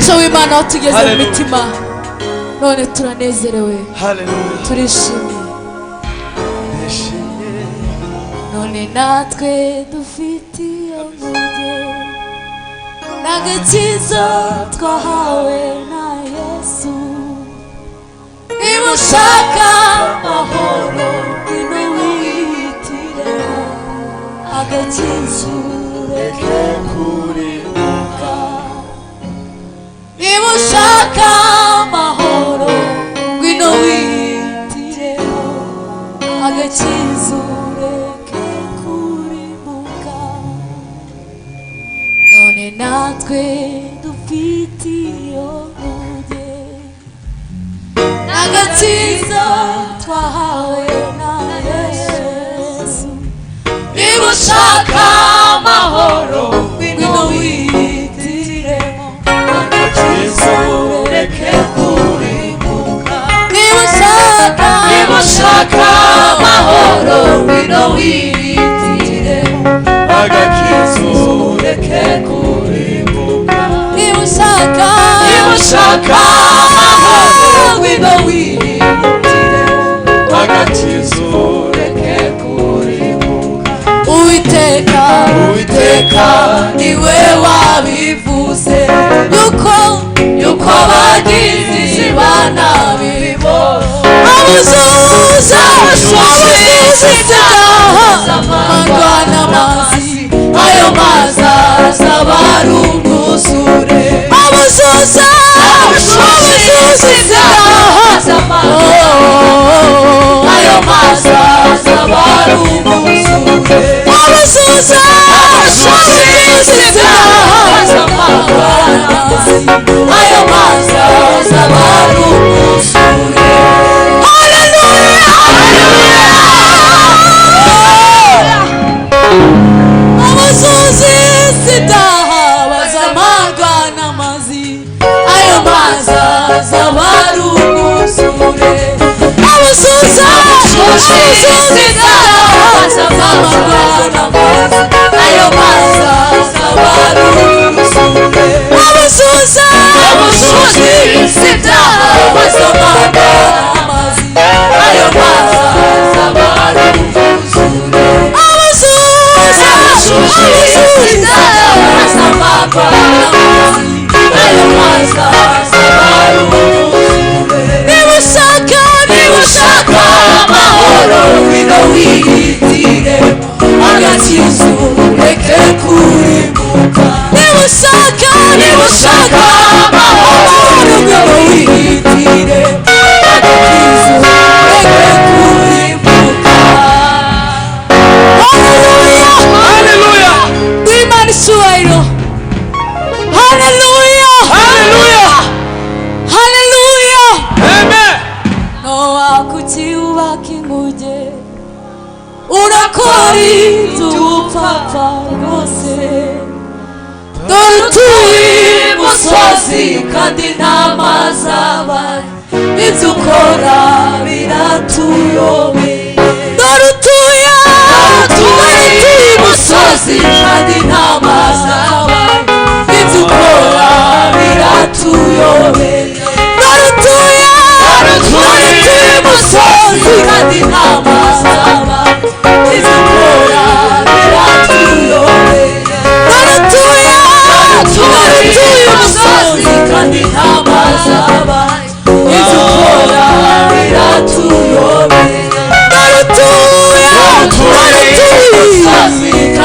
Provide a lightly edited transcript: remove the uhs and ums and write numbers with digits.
umugisha w'Imana utugeze mu mitima none turanezerewe turishimye none natwe dufitiye umuge n'agakiza twahawe na Yesu niba ushaka amahoro ngwino wihitire agakiza ureke kurimbuka niba ushaka amahoro ngwino wihitireho agakiza ureke kurimbuka none natwe dufitiye umuge n'agakiza twahawe na Yesu niba ushaka amahoro ngwino wihitireho agakiza ureke kurimbuka niba ushaka amahoro ngwino wihitireho agakiza ureke kurimbuka niba ushaka amahoro ngwino wihitireho agakiza ureke kurimbuka Uwiteka niwe wabivuze yuko abagizi ba nabi abuzuza amanywa n'amazi ayo mazi azaba ari umwuzure abuzuza ayo mazi azaba ari umwuzure abuzuza ayo mazi azaba ari umwuzure. Abazuzi sidaha bazamagwa n'amazi ayo mazi azaba ari umwuzure abazuza sidaha bazamagwa n'amazi ayo mazi azaba ari umwuzure abazuza sidaha bazamagwa n'amazi ayo mazi azaba ari umwuzure niba ushaka amahoro ngwino wihitire agakiza ureke kurimbuka niba ushaka amahoro ngwino wihitire agakiza ureke kurimbuka. Haleluya Imana icyubahiro haleluya amen Nowa kukiubaka inguge urakora iby'ubupfapfa rwose dore utuye imusozi kandi nta mazi abari ibyo ukora biratuyobeye dore utuye imusozi kandi nta